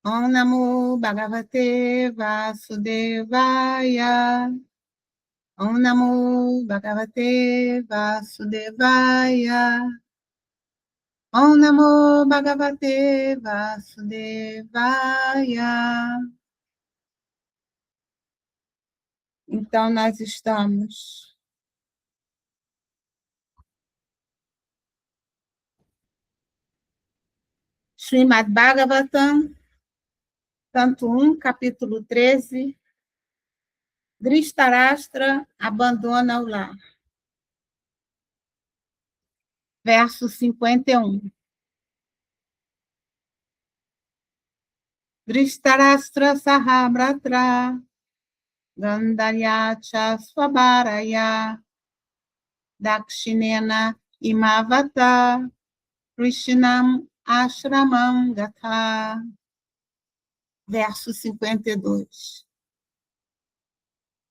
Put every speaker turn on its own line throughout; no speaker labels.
Om Namo Bhagavate Vasudevaya. Om Namo Bhagavate Vasudevaya. Om Namo Bhagavate Vasudevaya. Então, nós estamos Srimad Bhagavatam, canto 1, capítulo 13, Dhritarashtra abandona o lar. Verso 51. Dhritarashtra sahabratra Gandharyacha Swabharaya Dakshinena Imavata Krishnam Ashramam Gatha. Verso 52.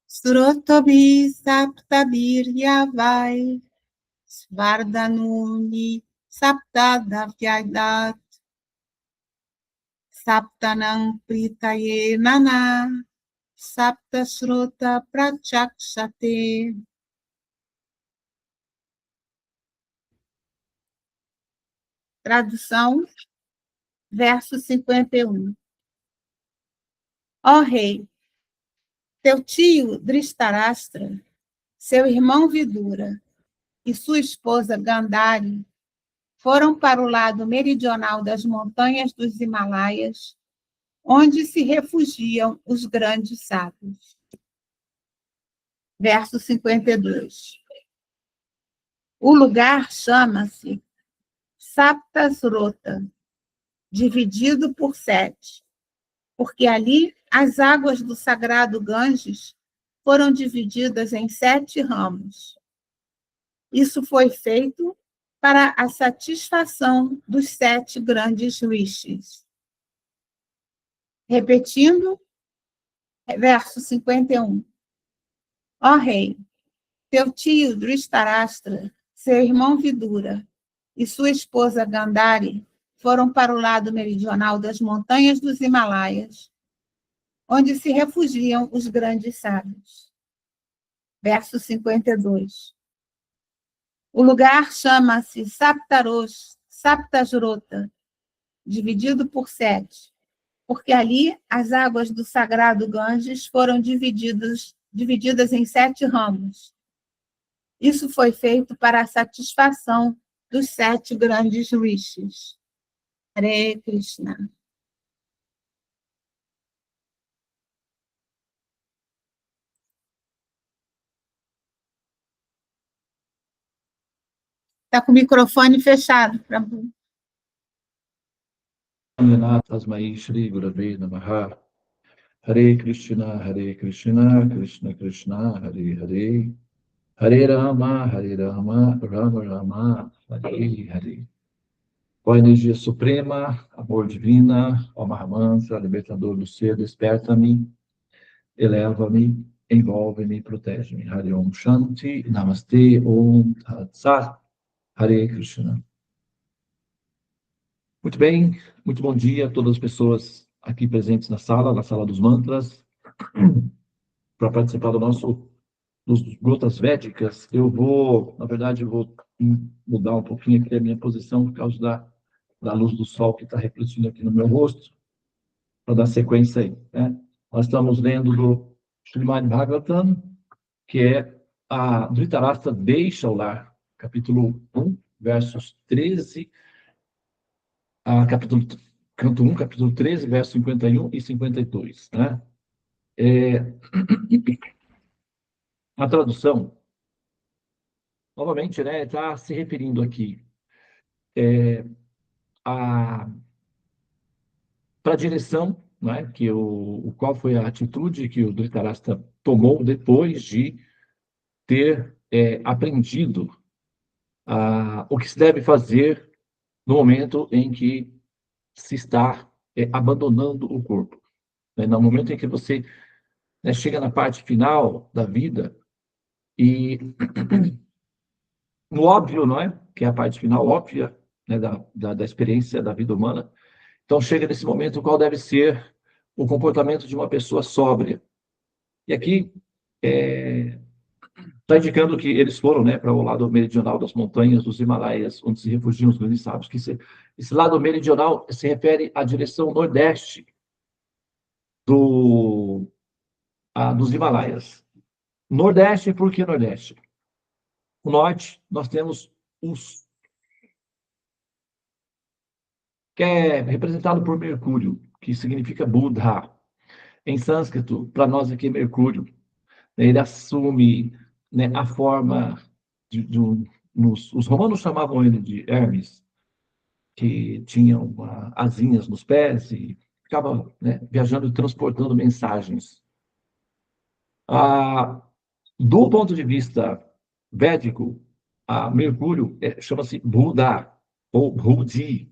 Srotobi Saptabir Yavai Svardhanuni Saptadavyadat Saptanam Pritaye Nana Sapta Srota Prachakshate. Tradução, verso 51. Ó rei, teu tio Dhritarashtra, seu irmão Vidura e sua esposa Gandhari foram para o lado meridional das montanhas dos Himalaias, onde se refugiam os grandes sábios. Verso 52. O lugar chama-se Saptasrota, dividido por 7, porque ali as águas do sagrado Ganges foram divididas em 7 ramos. Isso foi feito para a satisfação dos 7 grandes rishis. Repetindo, verso 51. Ó rei, teu tio Dhritarashtra, seu irmão Vidura e sua esposa Gandhari foram para o lado meridional das montanhas dos Himalaias, onde se refugiam os grandes sábios. Verso 52. O lugar chama-se Saptasrota, dividido por 7, porque ali as águas do sagrado Ganges foram divididas em 7 ramos. Isso foi feito para a satisfação dos 7 grandes rishis. Hare Krishna. Está com o microfone fechado.
Tasmai Shri Gurave Namaha. Hare Krishna, Krishna Krishna, Hare Hare. Hare Rama, Rama Rama, Hare Hare. Ó energia suprema, amor divina, ó Mahamantra, libertador do ser, desperta-me, eleva-me, envolve-me, protege-me. Hare Om Shanti, Namaste, Om Tat Sat, Hare Krishna. Muito bem, muito bom dia a todas as pessoas aqui presentes na sala dos mantras. Para participar dos Gotas Védicas, eu vou mudar um pouquinho aqui a minha posição por causa da luz do sol que está refletindo aqui no meu rosto, para dar sequência aí, né? Nós estamos lendo do Srimad Bhagavatam, que é a Dhritarashtra deixa o lar, capítulo 1, versos 13, canto 1, capítulo 13, versos 51 e 52, né? A tradução, novamente, né, está se referindo aqui para a direção, né, qual foi a atitude que o Dhritarashtra tomou depois de ter aprendido o que se deve fazer no momento em que se está abandonando o corpo. Né? No momento em que você, né, chega na parte final da vida e no óbvio, não é? Que é a parte final óbvia, né, da experiência da vida humana, Então, chega nesse momento qual deve ser o comportamento de uma pessoa sóbria. E aqui está indicando que eles foram, né, para o lado meridional das montanhas dos Himalaias, onde se refugiam os grandes sábios. Que esse lado meridional se refere à direção nordeste dos Himalaias. Nordeste, por que Nordeste? O norte, nós temos os que é representado por Mercúrio, que significa Buddha. Em sânscrito, para nós aqui, Mercúrio, ele assume, né, a forma os romanos chamavam ele de Hermes, que tinha asinhas nos pés e ficava, né, viajando e transportando mensagens. Do ponto de vista védico, Mercúrio chama-se Buddha, ou Budi.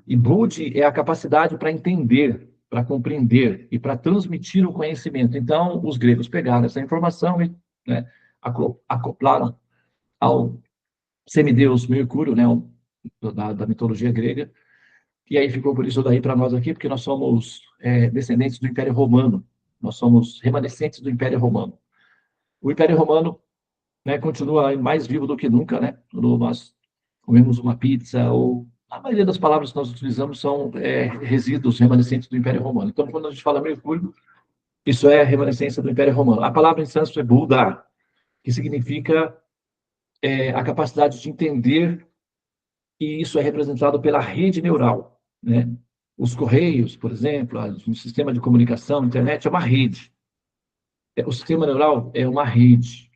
E Budi é a capacidade para entender, para compreender e para transmitir o conhecimento. Então, os gregos pegaram essa informação e, né, acoplaram ao semideus Mercúrio, né, da mitologia grega, e aí ficou por isso daí para nós aqui, porque nós somos descendentes do Império Romano, nós somos remanescentes do Império Romano. O Império Romano, né, continua mais vivo do que nunca, né? Quando nós comemos uma pizza, ou a maioria das palavras que nós utilizamos são resíduos remanescentes do Império Romano. Então, quando a gente fala Mercúrio, isso é remanescência do Império Romano. A palavra em sânscrito é Buddha, que significa a capacidade de entender, e isso é representado pela rede neural, né? Os correios, por exemplo, o sistema de comunicação, a internet é uma rede. O sistema neural é uma rede.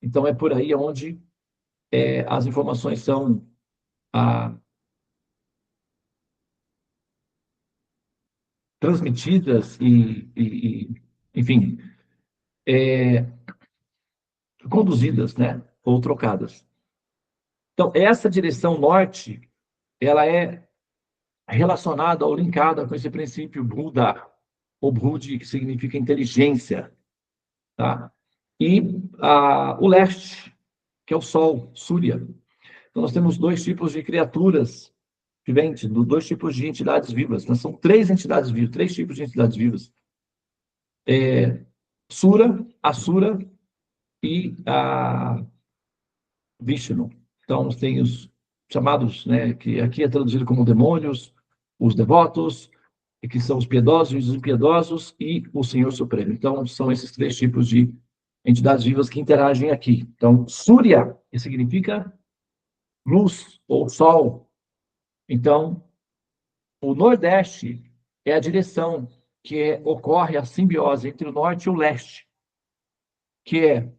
Então, é por aí onde as informações são transmitidas enfim, conduzidas, né, ou trocadas. Então, essa direção norte, ela é relacionada ou linkada com esse princípio Buddha, ou Budi, que significa inteligência, tá? E o leste, que é o Sol, Surya. Então, nós temos dois tipos de criaturas viventes, dois tipos de entidades vivas. Nós são três entidades vivas, três tipos de entidades vivas. Sura, Asura e Vishnu. Então, tem os chamados, né, que aqui é traduzido como demônios, os devotos, que são os piedosos e os impiedosos, e o Senhor Supremo. Então, são esses três tipos de entidades vivas que interagem aqui. Então, Surya, que significa luz ou sol. Então, o Nordeste é a direção que ocorre a simbiose entre o Norte e o Leste, que é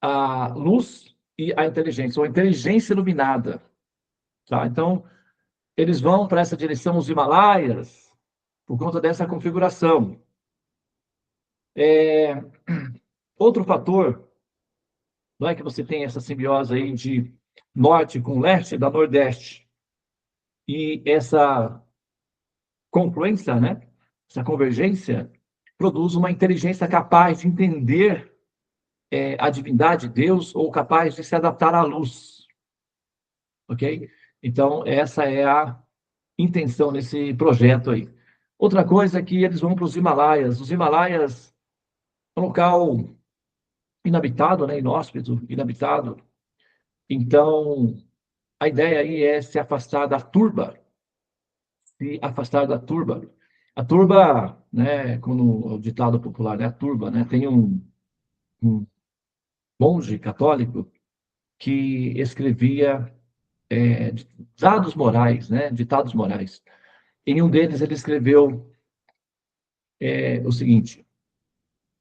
a luz e a inteligência, ou a inteligência iluminada. Tá? Então, eles vão para essa direção, os Himalaias, por conta dessa configuração. Outro fator, não é que você tem essa simbiose aí de norte com leste, da nordeste, e essa confluência, né? Essa convergência, produz uma inteligência capaz de entender a divindade de Deus, ou capaz de se adaptar à luz. Ok? Então, essa é a intenção nesse projeto aí. Outra coisa é que eles vão para os Himalaias. Os Himalaias é um local inabitado, né? Inóspito, inabitado. Então, a ideia aí é se afastar da turba. Se afastar da turba. A turba, né, como o ditado popular, né, a turba, né, tem um monge católico que escrevia dados morais, né, ditados morais. Em um deles ele escreveu o seguinte: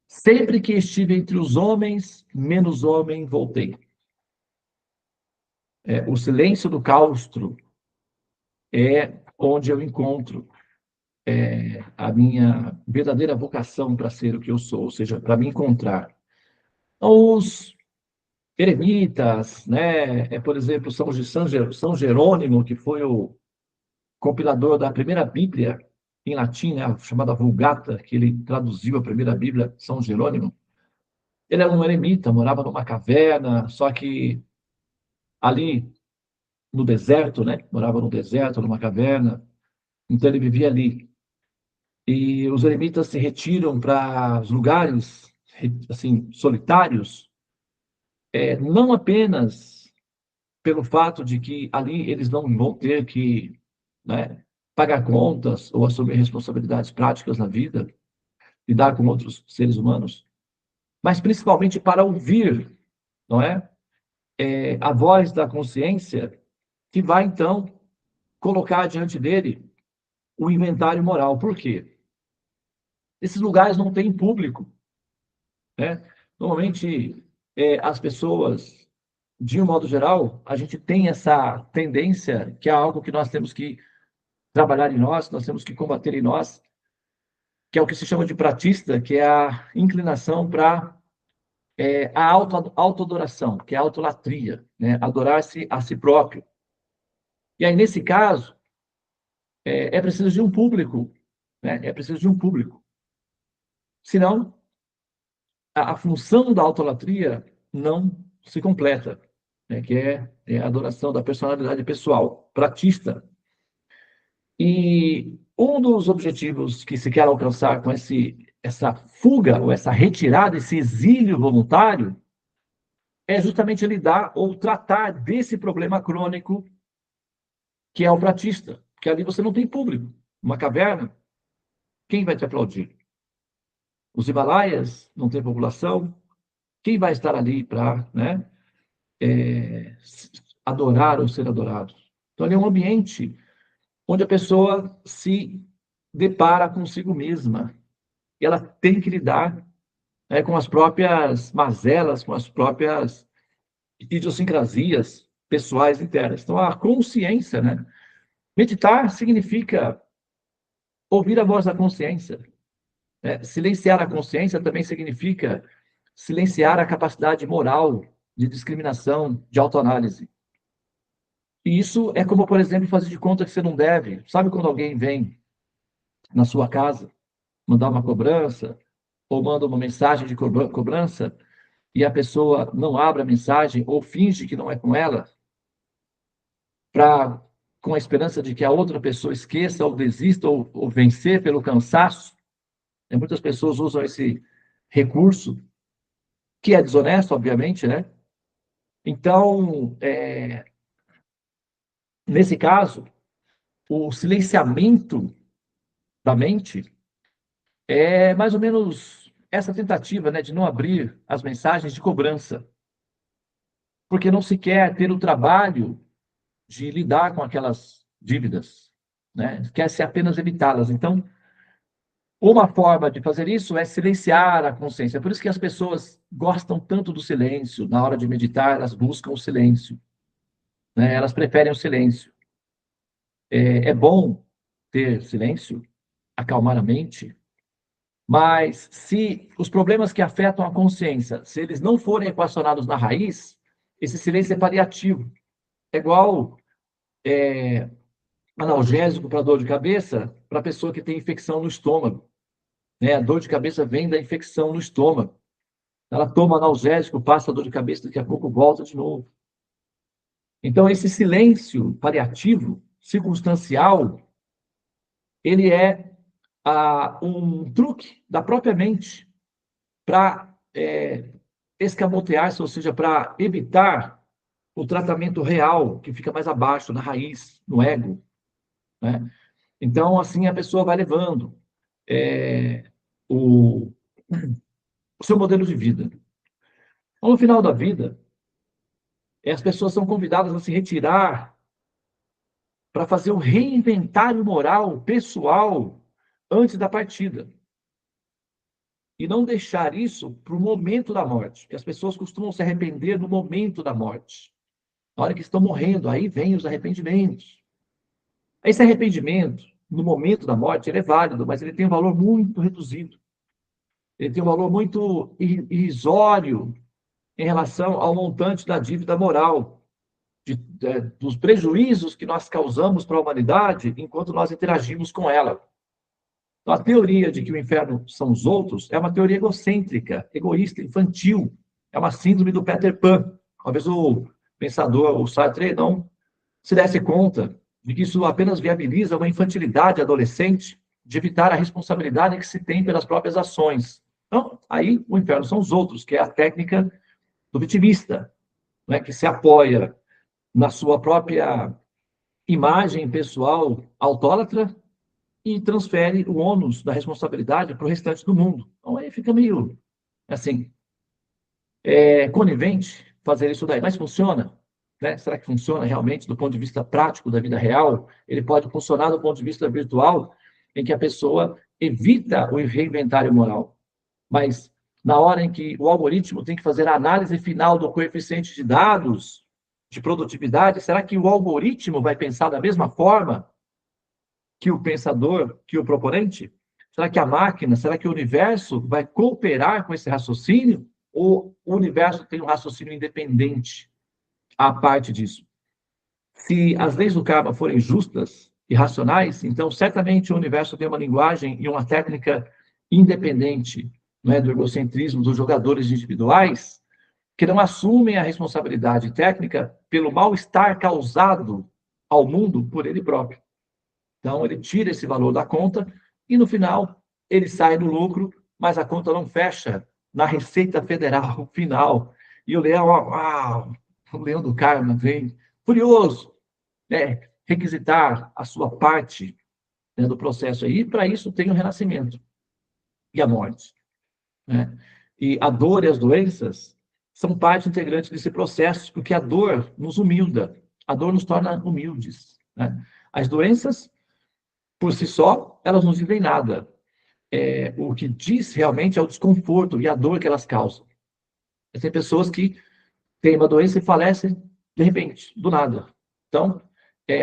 sempre que estive entre os homens, menos homem voltei. O silêncio do claustro é onde eu encontro a minha verdadeira vocação para ser o que eu sou, ou seja, para me encontrar. Os eremitas, né? Por exemplo, São Jerônimo, que foi o compilador da primeira Bíblia em latim, né? A chamada Vulgata, que ele traduziu a primeira Bíblia, São Jerônimo. Ele era um eremita, morava numa caverna, só que ali no deserto, né? Morava no deserto, numa caverna, Então ele vivia ali. E os eremitas se retiram para os lugares assim solitários, não apenas pelo fato de que ali eles não vão ter que, né, pagar contas ou assumir responsabilidades práticas na vida, lidar com outros seres humanos, mas principalmente para ouvir, não é? A voz da consciência que vai então colocar diante dele o inventário moral. Por quê? Esses lugares não têm público, né? Normalmente, as pessoas, de um modo geral, a gente tem essa tendência, que é algo que nós temos que trabalhar em nós temos que combater em nós, que é o que se chama de pratista, que é a inclinação para a autoadoração, que é a autolatria, né? Adorar-se a si próprio. E aí, nesse caso, é preciso de um público, né? É preciso de um público. Senão, a função da autolatria não se completa, né? Que é a adoração da personalidade pessoal, pratista. E um dos objetivos que se quer alcançar com essa fuga, ou essa retirada, esse exílio voluntário, é justamente lidar ou tratar desse problema crônico que é o pratista, porque ali você não tem público. Uma caverna, quem vai te aplaudir? Os Himalaias não tem população, quem vai estar ali para, né, adorar ou ser adorado? Então, ali é um ambiente onde a pessoa se depara consigo mesma e ela tem que lidar, né, com as próprias mazelas, com as próprias idiosincrasias pessoais internas. Então, a consciência, né? Meditar significa ouvir a voz da consciência, né? Silenciar a consciência também significa silenciar a capacidade moral de discriminação, de autoanálise. E isso é como, por exemplo, fazer de conta que você não deve. Sabe quando alguém vem na sua casa mandar uma cobrança ou manda uma mensagem de cobrança e a pessoa não abre a mensagem ou finge que não é com ela, com a esperança de que a outra pessoa esqueça ou desista ou vencer pelo cansaço? Muitas pessoas usam esse recurso, que é desonesto, obviamente, né? Então, nesse caso, o silenciamento da mente é mais ou menos essa tentativa, né, de não abrir as mensagens de cobrança, porque não se quer ter o trabalho de lidar com aquelas dívidas, né? Quer-se apenas evitá-las. Então, uma forma de fazer isso é silenciar a consciência. Por isso que as pessoas gostam tanto do silêncio. Na hora de meditar, elas buscam o silêncio, né? Elas preferem o silêncio. É bom ter silêncio, acalmar a mente, mas se os problemas que afetam a consciência, se eles não forem equacionados na raiz, esse silêncio é paliativo. É igual analgésico para dor de cabeça para a pessoa que tem infecção no estômago, né? A dor de cabeça vem da infecção no estômago. Ela toma analgésico, passa a dor de cabeça, daqui a pouco volta de novo. Então, esse silêncio paliativo, circunstancial, ele é um truque da própria mente para escamotear-se, ou seja, para evitar o tratamento real, que fica mais abaixo, na raiz, no ego, né? Então, assim, a pessoa vai levando o seu modelo de vida. Então, no final da vida, as pessoas são convidadas a se retirar para fazer um reinventário moral, pessoal, antes da partida. E não deixar isso para o momento da morte, porque as pessoas costumam se arrepender no momento da morte. Na hora que estão morrendo, aí vem os arrependimentos. Esse arrependimento, no momento da morte, ele é válido, mas ele tem um valor muito reduzido. Ele tem um valor muito irrisório em relação ao montante da dívida moral, dos prejuízos que nós causamos para a humanidade enquanto nós interagimos com ela. Então, a teoria de que o inferno são os outros é uma teoria egocêntrica, egoísta, infantil. É uma síndrome do Peter Pan. Talvez o pensador, o Sartre, não se desse conta de que isso apenas viabiliza uma infantilidade adolescente, de evitar a responsabilidade que se tem pelas próprias ações. Então, aí o inferno são os outros, que é a técnica do vitimista, né, que se apoia na sua própria imagem pessoal autólatra e transfere o ônus da responsabilidade para o restante do mundo. Então, aí fica meio, assim, conivente fazer isso daí. Mas funciona? Né? Será que funciona realmente do ponto de vista prático da vida real? Ele pode funcionar do ponto de vista virtual, em que a pessoa evita o reinventário moral. Mas na hora em que o algoritmo tem que fazer a análise final do coeficiente de dados, de produtividade, será que o algoritmo vai pensar da mesma forma que o pensador, que o proponente? Será que a máquina, será que o universo vai cooperar com esse raciocínio? Ou o universo tem um raciocínio independente à parte disso? Se as leis do karma forem justas e racionais, então certamente o universo tem uma linguagem e uma técnica independente, não é, do egocentrismo dos jogadores individuais, que não assumem a responsabilidade técnica pelo mal-estar causado ao mundo por ele próprio. Então, ele tira esse valor da conta e, no final, ele sai no lucro, mas a conta não fecha na Receita Federal final. E o leão, o leão do karma vem furioso, né, requisitar a sua parte, né, do processo aí, e para isso tem o renascimento e a morte, né? E a dor e as doenças são parte integrante desse processo, porque a dor nos humilda, a dor nos torna humildes, né? As doenças, por si só, elas não dizem nada. O que diz realmente é o desconforto e a dor que elas causam. Tem pessoas que têm uma doença e falecem de repente, do nada. Então,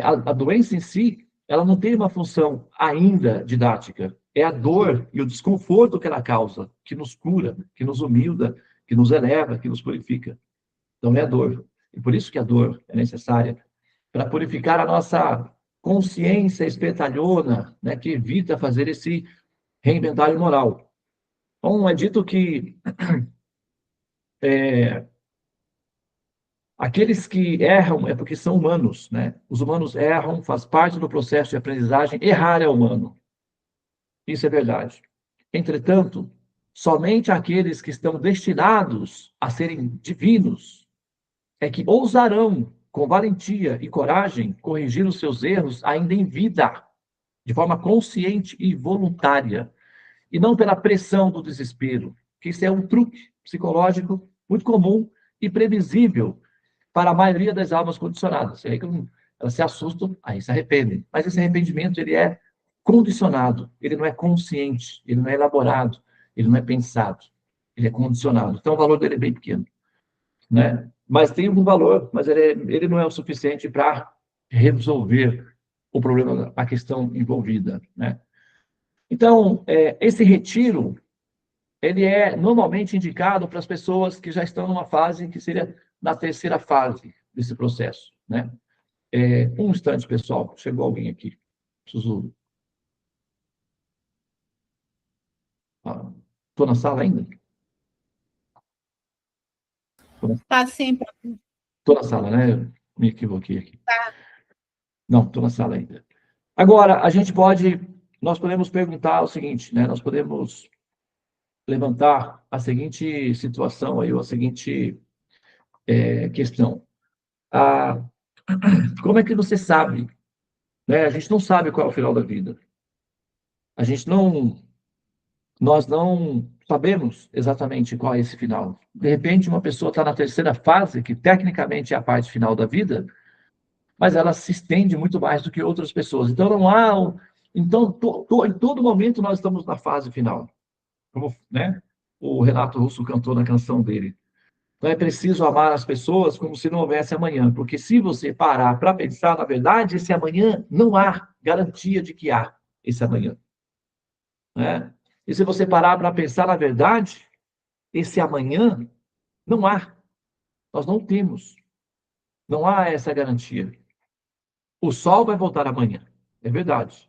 a doença em si, ela não tem uma função ainda didática. É a dor e o desconforto que ela causa, que nos cura, que nos humilda, que nos eleva, que nos purifica. Então, é a dor. E por isso que a dor é necessária para purificar a nossa consciência espertalhona, né, que evita fazer esse reinventário moral. Então, é dito que aqueles que erram é porque são humanos, né? Os humanos erram, faz parte do processo de aprendizagem, errar é humano. Isso é verdade. Entretanto, somente aqueles que estão destinados a serem divinos é que ousarão, com valentia e coragem, corrigir os seus erros ainda em vida, de forma consciente e voluntária, e não pela pressão do desespero, que isso é um truque psicológico muito comum e previsível para a maioria das almas condicionadas. E aí, elas se assustam, aí se arrependem. Mas esse arrependimento, ele é condicionado, ele não é consciente, ele não é elaborado, ele não é pensado, ele é condicionado. Então, o valor dele é bem pequeno, né? Mas tem um valor, mas ele não é o suficiente para resolver o problema, a questão envolvida, né? Então, esse retiro, ele é normalmente indicado para as pessoas que já estão numa fase que seria na terceira fase desse processo, né? Um instante, pessoal. Chegou alguém aqui. Preciso... Estou na sala ainda?
Está sempre.
Estou na sala, né? Me equivoquei aqui.
Tá.
Não, estou na sala ainda. Agora, nós podemos perguntar o seguinte, né? Nós podemos levantar a seguinte situação aí, ou a seguinte questão. Como é que você sabe, né? A gente não sabe qual é o final da vida. A gente não Nós não sabemos exatamente qual é esse final. De repente, uma pessoa está na terceira fase, que tecnicamente é a parte final da vida, mas ela se estende muito mais do que outras pessoas. Então, não há. Então, em todo momento, nós estamos na fase final. Como, né, o Renato Russo cantou na canção dele. Então, é preciso amar as pessoas como se não houvesse amanhã, porque se você parar para pensar, na verdade, esse amanhã não há garantia de que há esse amanhã, né? E se você parar para pensar, na verdade, esse amanhã não há. Nós não temos. Não há essa garantia. O sol vai voltar amanhã, é verdade.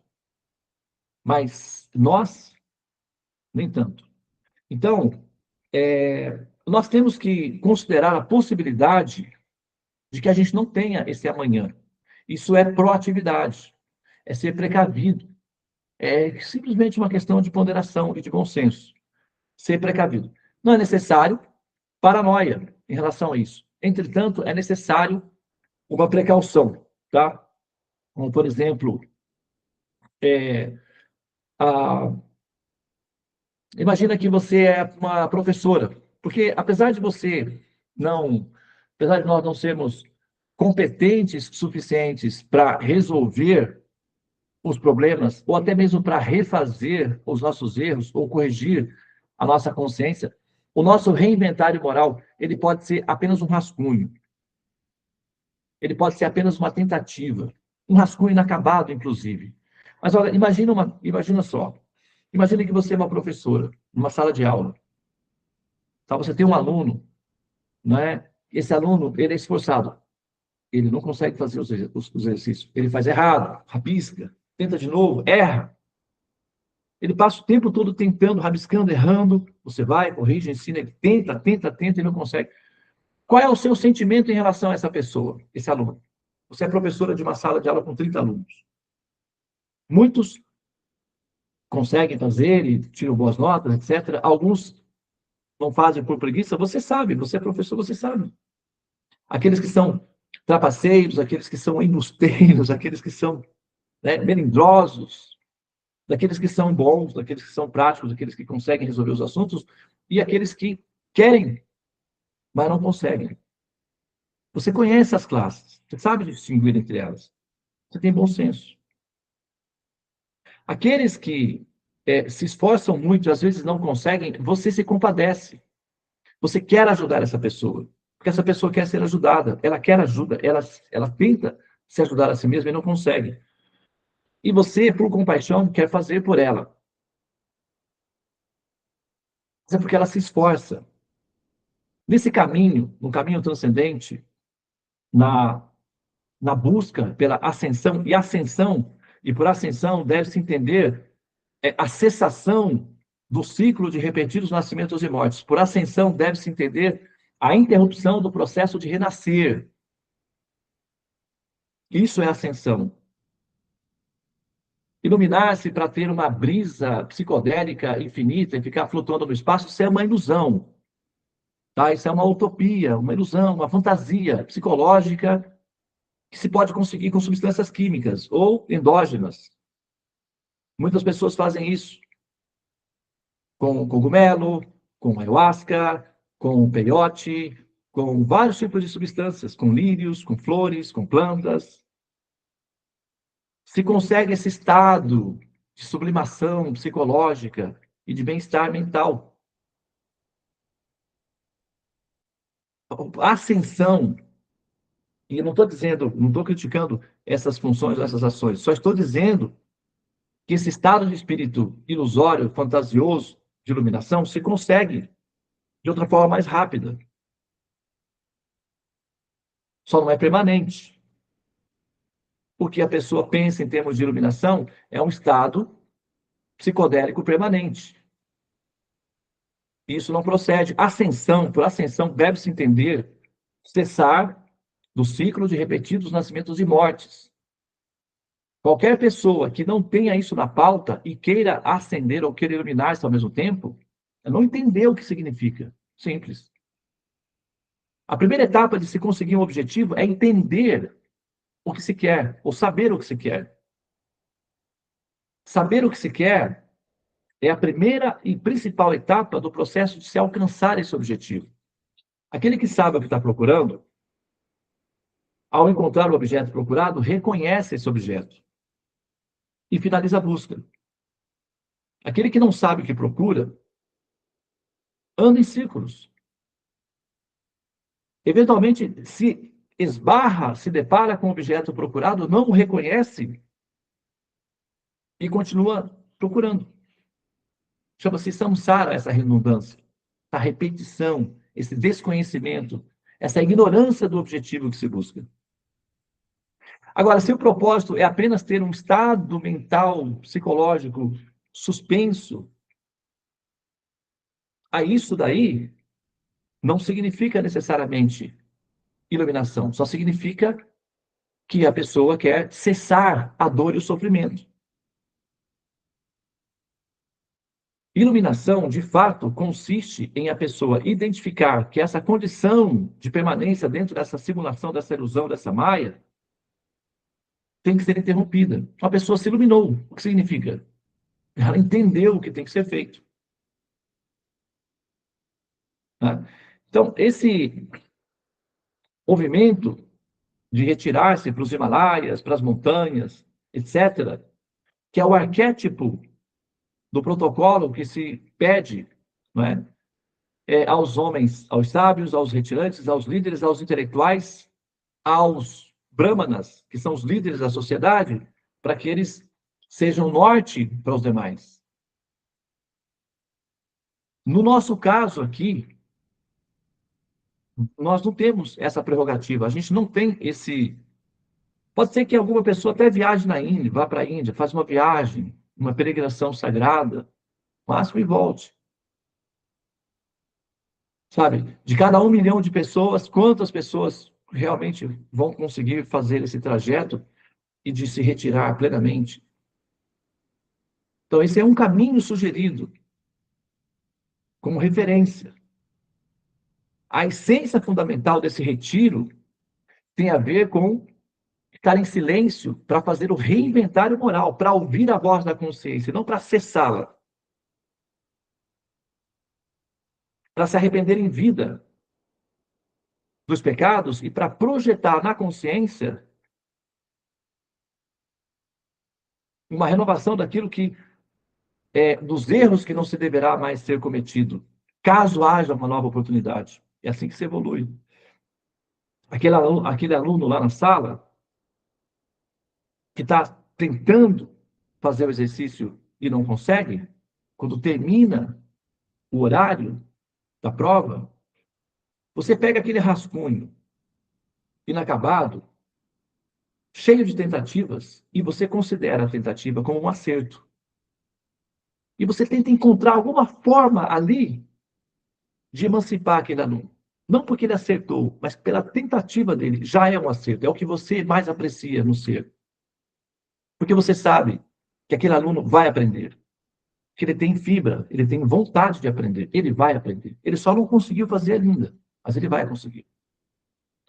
Mas nós, nem tanto. Então, nós temos que considerar a possibilidade de que a gente não tenha esse amanhã. Isso é proatividade, é ser precavido. É simplesmente uma questão de ponderação e de bom senso. Ser precavido. Não é necessário paranoia em relação a isso. Entretanto, é necessário uma precaução, tá? Como, por exemplo, a... imagina que você é uma professora, porque apesar de nós não sermos competentes suficientes para resolver os problemas, ou até mesmo para refazer os nossos erros, ou corrigir a nossa consciência, o nosso reinventário moral, ele pode ser apenas um rascunho. Ele pode ser apenas uma tentativa, um rascunho inacabado, inclusive. Mas olha, imagina só. Imagine que você é uma professora, numa sala de aula. Tá? Você tem um aluno, né? Esse aluno, ele é esforçado. Ele não consegue fazer os exercícios. Ele faz errado, rabisca, tenta de novo, erra. Ele passa o tempo todo tentando, rabiscando, errando. Você vai, corrige, ensina, ele tenta e não consegue. Qual é o seu sentimento em relação a essa pessoa, esse aluno? Você é professora de uma sala de aula com 30 alunos. Muitos conseguem fazer e tiram boas notas, etc. Alguns não fazem por preguiça. Você sabe, você é professor, você sabe. Aqueles que são trapaceiros, aqueles que são embusteiros, aqueles que são, né, melindrosos, daqueles que são bons, daqueles que são práticos, daqueles que conseguem resolver os assuntos, e aqueles que querem, mas não conseguem. Você conhece as classes, você sabe distinguir entre elas. Você tem bom senso. Aqueles que se esforçam muito e às vezes não conseguem, você se compadece. Você quer ajudar essa pessoa, porque essa pessoa quer ser ajudada, ela quer ajuda, ela tenta se ajudar a si mesma e não consegue. E você, por compaixão, quer fazer por ela. Mas é porque ela se esforça. Nesse caminho, no caminho transcendente, na, na busca pela ascensão, e por ascensão deve-se entender a cessação do ciclo de repetidos nascimentos e mortes. Por ascensão deve-se entender a interrupção do processo de renascer. Isso é ascensão. Iluminar-se para ter uma brisa psicodélica infinita e ficar flutuando no espaço, isso é uma ilusão. Tá? Isso é uma utopia, uma ilusão, uma fantasia psicológica que se pode conseguir com substâncias químicas ou endógenas. Muitas pessoas fazem isso com cogumelo, com ayahuasca, com peyote, com vários tipos de substâncias, com lírios, com flores, com plantas. Se consegue esse estado de sublimação psicológica e de bem-estar mental. A ascensão, e eu não estou dizendo, não estou criticando essas funções, essas ações, só estou dizendo que esse estado de espírito ilusório, fantasioso, de iluminação, se consegue de outra forma mais rápida. Só não é permanente. Porque a pessoa pensa em termos de iluminação, é um estado psicodélico permanente. Isso não procede. Ascensão, por ascensão, deve-se entender cessar do ciclo de repetidos nascimentos e mortes. Qualquer pessoa que não tenha isso na pauta e queira ascender ou queira iluminar-se ao mesmo tempo, não entendeu o que significa. Simples. A primeira etapa de se conseguir um objetivo é entender o que se quer, ou saber o que se quer. Saber o que se quer é a primeira e principal etapa do processo de se alcançar esse objetivo. Aquele que sabe o que está procurando, ao encontrar o objeto procurado, reconhece esse objeto e finaliza a busca. Aquele que não sabe o que procura, anda em círculos. Eventualmente, se esbarra, se depara com o objeto procurado, não o reconhece e continua procurando. Chama-se samsara essa redundância, a repetição, esse desconhecimento, essa ignorância do objetivo que se busca. Agora, se o propósito é apenas ter um estado mental, psicológico suspenso, a isso daí não significa necessariamente iluminação, só significa que a pessoa quer cessar a dor e o sofrimento. Iluminação, de fato, consiste em a pessoa identificar que essa condição de permanência dentro dessa simulação, dessa ilusão, dessa maia, tem que ser interrompida. A pessoa se iluminou. O que significa? Ela entendeu o que tem que ser feito. Tá? Então, esse movimento de retirar-se para os Himalaias, para as montanhas, etc., que é o arquétipo do protocolo que se pede, não é? Aos homens, aos sábios, aos retirantes, aos líderes, aos intelectuais, aos brahmanas, que são os líderes da sociedade, para que eles sejam norte para os demais. No nosso caso aqui, nós não temos essa prerrogativa, a gente não tem esse. Pode ser que alguma pessoa até viaje na Índia, vá para a Índia, faça uma viagem, uma peregrinação sagrada, máximo e volte. Sabe? De cada 1 milhão de pessoas, quantas pessoas realmente vão conseguir fazer esse trajeto e de se retirar plenamente? Então, esse é um caminho sugerido como referência. A essência fundamental desse retiro tem a ver com estar em silêncio para fazer o reinventário moral, para ouvir a voz da consciência, não para cessá-la. Para se arrepender em vida dos pecados e para projetar na consciência uma renovação daquilo que dos erros que não se deverá mais ser cometido, caso haja uma nova oportunidade. É assim que se evolui. Aquele aluno lá na sala, que está tentando fazer o exercício e não consegue, quando termina o horário da prova, você pega aquele rascunho inacabado, cheio de tentativas, e você considera a tentativa como um acerto. E você tenta encontrar alguma forma ali de emancipar aquele aluno. Não porque ele acertou, mas pela tentativa dele. Já é um acerto, é o que você mais aprecia no ser. Porque você sabe que aquele aluno vai aprender. Que ele tem fibra, ele tem vontade de aprender. Ele vai aprender. Ele só não conseguiu fazer ainda, mas ele vai conseguir.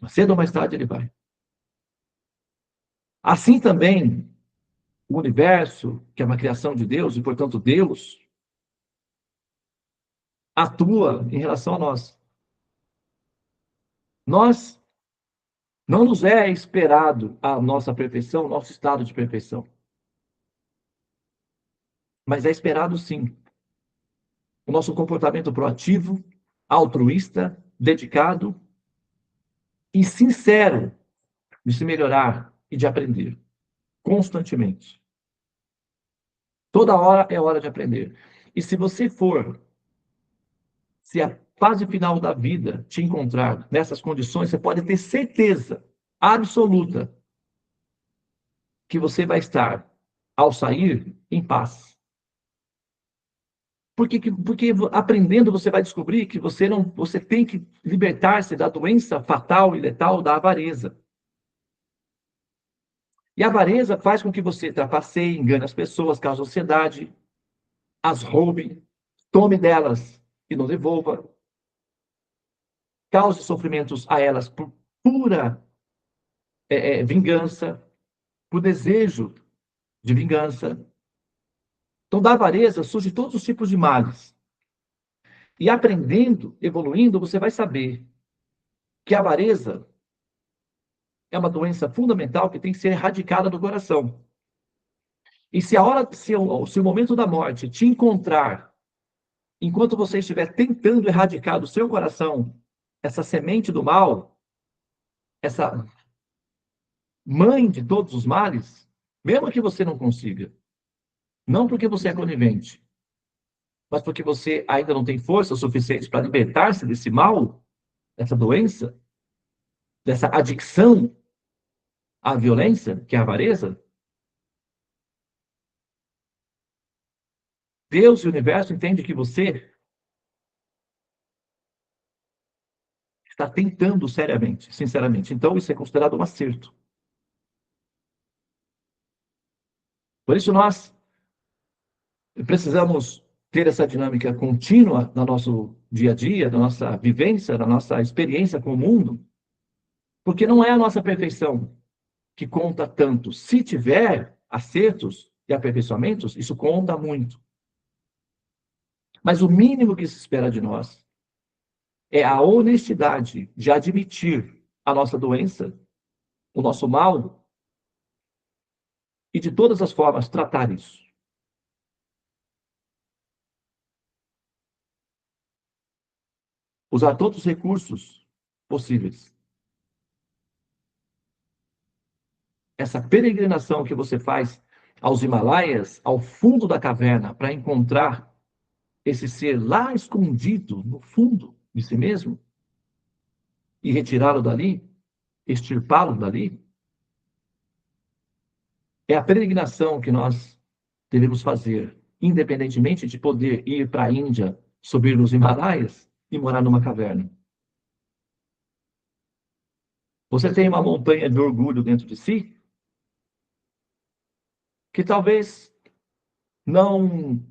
Mais cedo ou mais tarde ele vai. Assim também, o universo, que é uma criação de Deus, e portanto Deus, atua em relação a nós. Nós não nos é esperado a nossa perfeição, nosso estado de perfeição. Mas é esperado, sim, o nosso comportamento proativo, altruísta, dedicado e sincero de se melhorar e de aprender constantemente. Toda hora é hora de aprender. E se a fase final da vida te encontrar nessas condições, você pode ter certeza absoluta que você vai estar, ao sair, em paz. Porque aprendendo você vai descobrir que você tem que libertar-se da doença fatal e letal da avareza. E a avareza faz com que você trapaceie, engane as pessoas, cause ansiedade, as roube, tome delas e não devolva, cause sofrimentos a elas por pura vingança, por desejo de vingança. Então, da avareza surgem todos os tipos de males. E aprendendo, evoluindo, você vai saber que a avareza é uma doença fundamental que tem que ser erradicada do coração. E se o momento da morte te encontrar, enquanto você estiver tentando erradicar do seu coração essa semente do mal, essa mãe de todos os males, mesmo que você não consiga, não porque você é conivente, mas porque você ainda não tem força suficiente para libertar-se desse mal, dessa doença, dessa adicção à violência, que é a avareza, Deus e o universo entendem que você está tentando seriamente, sinceramente. Então, isso é considerado um acerto. Por isso, nós precisamos ter essa dinâmica contínua no nosso dia a dia, da nossa vivência, da nossa experiência com o mundo, porque não é a nossa perfeição que conta tanto. Se tiver acertos e aperfeiçoamentos, isso conta muito. Mas o mínimo que se espera de nós é a honestidade de admitir a nossa doença, o nosso mal, e de todas as formas tratar isso. Usar todos os recursos possíveis. Essa peregrinação que você faz aos Himalaias, ao fundo da caverna, para encontrar esse ser lá escondido no fundo de si mesmo e retirá-lo dali, extirpá-lo dali, é a peregrinação que nós devemos fazer, independentemente de poder ir para a Índia, subir nos Himalaias e morar numa caverna. Você tem uma montanha de orgulho dentro de si, que talvez não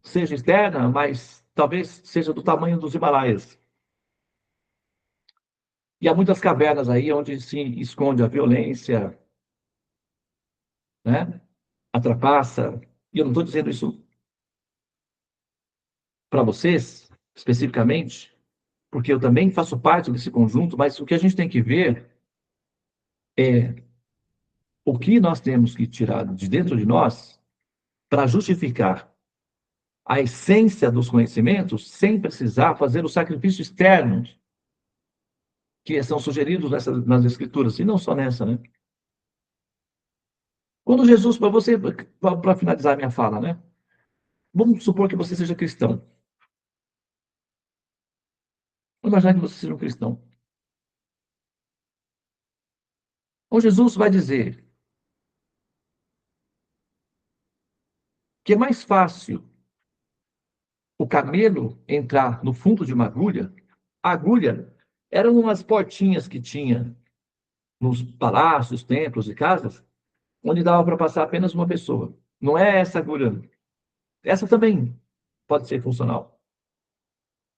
seja externa, mas talvez seja do tamanho dos Himalaias. E há muitas cavernas aí onde se esconde a violência, né? A trapaça. E eu não estou dizendo isso para vocês, especificamente, porque eu também faço parte desse conjunto, mas o que a gente tem que ver é o que nós temos que tirar de dentro de nós para justificar a essência dos conhecimentos sem precisar fazer os sacrifícios externos que são sugeridos nas escrituras, e não só nessa, né? Quando Jesus, para você, para finalizar minha fala, né? Vamos supor que você seja cristão. Vamos imaginar que você seja um cristão. Então Jesus vai dizer que é mais fácil o camelo entrar no fundo de uma agulha. A agulha eram umas portinhas que tinha nos palácios, templos e casas, onde dava para passar apenas uma pessoa. Não é essa agulha. Essa também pode ser funcional.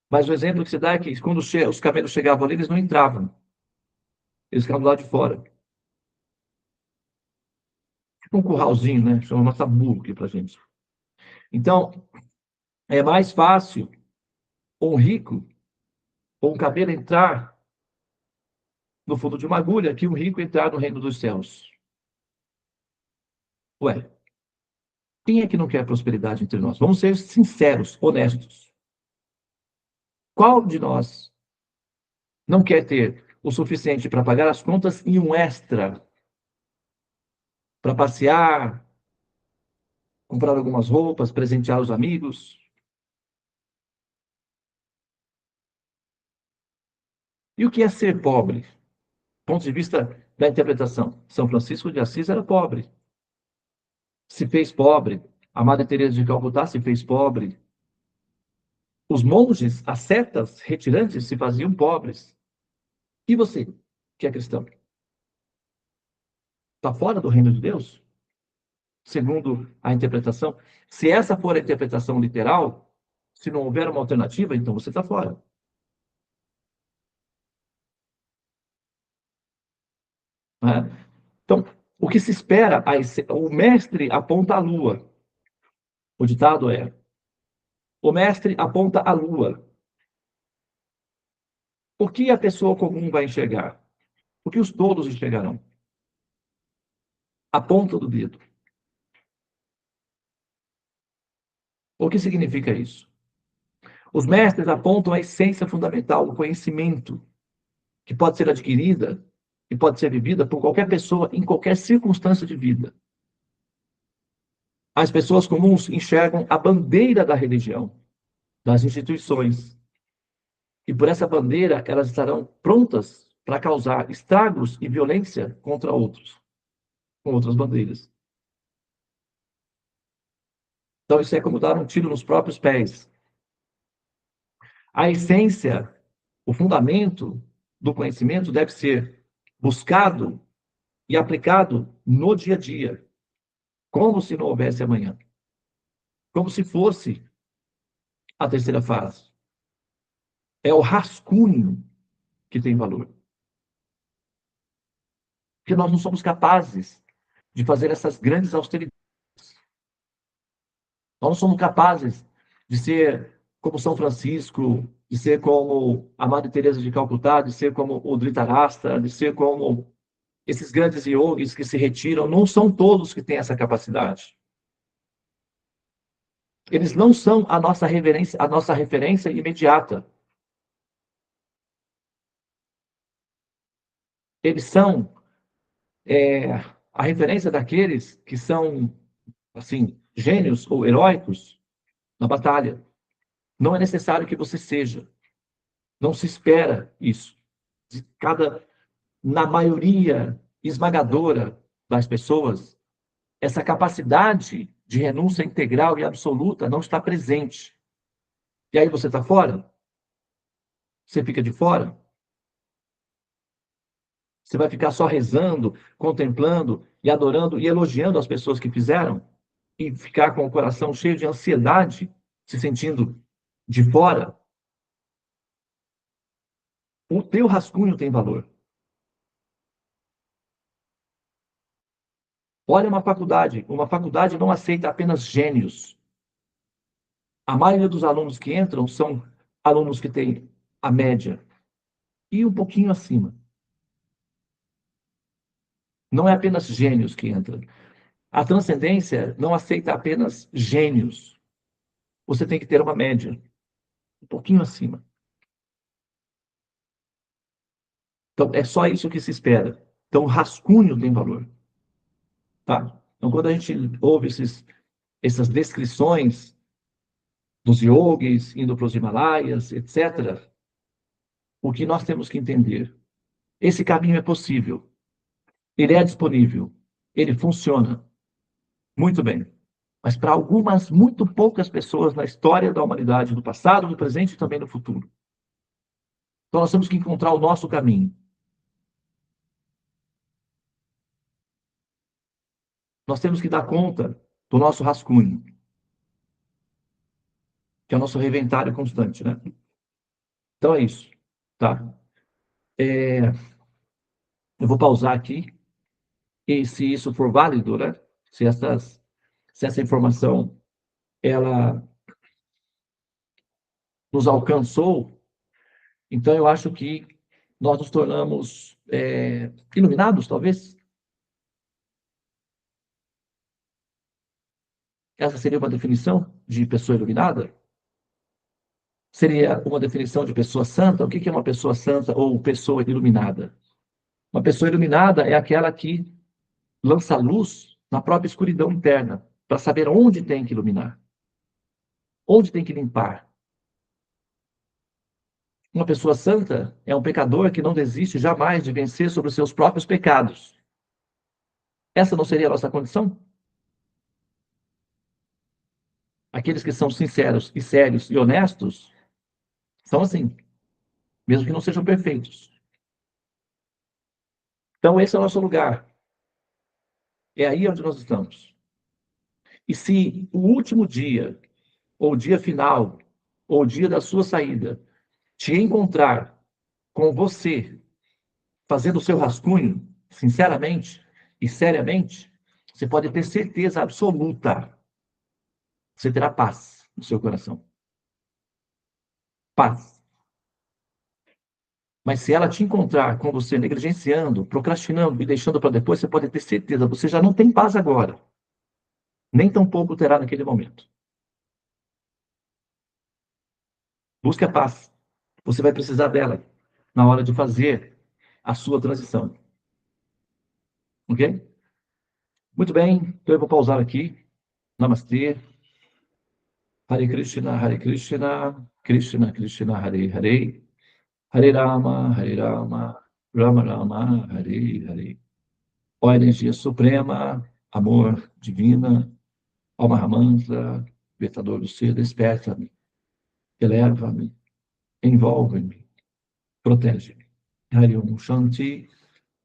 Mas o exemplo que se dá é que quando os camelos chegavam ali, eles não entravam. Eles ficavam do lado de fora. Tipo um curralzinho, né? Chama uma tabu aqui pra gente. Então, é mais fácil um rico ou um camelo entrar no fundo de uma agulha que um rico entrar no reino dos céus. Ué, quem é que não quer prosperidade entre nós? Vamos ser sinceros, honestos. Qual de nós não quer ter o suficiente para pagar as contas e um extra para passear, comprar algumas roupas, presentear os amigos? E o que é ser pobre? Do ponto de vista da interpretação, São Francisco de Assis era pobre. Se fez pobre. A Madre Teresa de Calcutá se fez pobre. Os monges, ascetas, retirantes, se faziam pobres. E você, que é cristão? Está fora do reino de Deus? Segundo a interpretação. Se essa for a interpretação literal, se não houver uma alternativa, então você está fora. Né? Então, o que se espera, o mestre aponta a lua. O ditado é: o mestre aponta a lua. O que a pessoa comum vai enxergar? O que os tolos enxergarão? A ponta do dedo. O que significa isso? Os mestres apontam a essência fundamental do conhecimento, que pode ser adquirida e pode ser vivida por qualquer pessoa em qualquer circunstância de vida. As pessoas comuns enxergam a bandeira da religião, das instituições. E por essa bandeira, elas estarão prontas para causar estragos e violência contra outros, com outras bandeiras. Então, isso é como dar um tiro nos próprios pés. A essência, o fundamento do conhecimento deve ser buscado e aplicado no dia a dia. como se não houvesse amanhã. Como se fosse a terceira fase. É o rascunho que tem valor. Porque nós não somos capazes de fazer essas grandes austeridades. Nós não somos capazes de ser como São Francisco, de ser como a Madre Teresa de Calcutá, de ser como o Dhritarashtra, de ser como esses grandes yogis que se retiram. Não são todos que têm essa capacidade. Eles não são a nossa referência imediata. Eles são a referência daqueles que são, assim, gênios ou heróicos na batalha. Não é necessário que você seja. Não se espera isso. Na maioria esmagadora das pessoas, essa capacidade de renúncia integral e absoluta não está presente. E aí você está fora? Você fica de fora? Você vai ficar só rezando, contemplando e adorando e elogiando as pessoas que fizeram? E ficar com o coração cheio de ansiedade, se sentindo de fora? O teu rascunho tem valor. Olha uma faculdade. Uma faculdade não aceita apenas gênios. A maioria dos alunos que entram são alunos que têm a média e um pouquinho acima. Não é apenas gênios que entram. A transcendência não aceita apenas gênios. Você tem que ter uma média, um pouquinho acima. Então, é só isso que se espera. Então, o rascunho tem valor. Tá? Então, quando a gente ouve essas descrições dos yogis indo para os Himalaias, etc., o que nós temos que entender? Esse caminho é possível. Ele é disponível. Ele funciona. Muito bem. Mas para algumas, muito poucas pessoas na história da humanidade, no passado, no presente e também no futuro. Então nós temos que encontrar o nosso caminho. Nós temos que dar conta do nosso rascunho, que é o nosso reventário constante, né? Então é isso, tá? Eu vou pausar aqui e se isso for válido, né? Se essa informação ela nos alcançou, então eu acho que nós nos tornamos iluminados, talvez. Essa seria uma definição de pessoa iluminada? Seria uma definição de pessoa santa? O que é uma pessoa santa ou pessoa iluminada? Uma pessoa iluminada é aquela que lança luz na própria escuridão interna, para saber onde tem que iluminar, onde tem que limpar. Uma pessoa santa é um pecador que não desiste jamais de vencer sobre os seus próprios pecados. Essa não seria a nossa condição? Aqueles que são sinceros e sérios e honestos são assim, mesmo que não sejam perfeitos. Então, esse é o nosso lugar. É aí onde nós estamos. E se o último dia, ou o dia final, ou o dia da sua saída, te encontrar com você fazendo o seu rascunho, sinceramente e seriamente, você pode ter certeza absoluta. Você terá paz no seu coração. Paz. Mas se ela te encontrar com você negligenciando, procrastinando e deixando para depois, você pode ter certeza, você já não tem paz agora. Nem tampouco terá naquele momento. Busque a paz. Você vai precisar dela na hora de fazer a sua transição. Ok? Muito bem, então eu vou pausar aqui. Namastê. Hare Krishna, Hare Krishna, Krishna Krishna, Hare Hare, Hare Rama, Hare Rama, Rama Rama, Hare Hare. Ó energia suprema, amor divina, ó Mahamanta, libertador do ser, desperta-me, eleva-me, envolve-me, protege-me. Hare Om Shanti,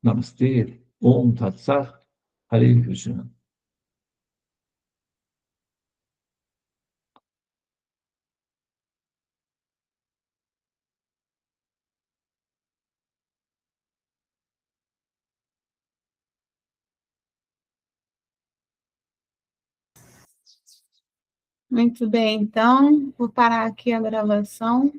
Namastê, Om Tat Sat, Hare Krishna.
Muito bem, então, vou parar aqui a gravação.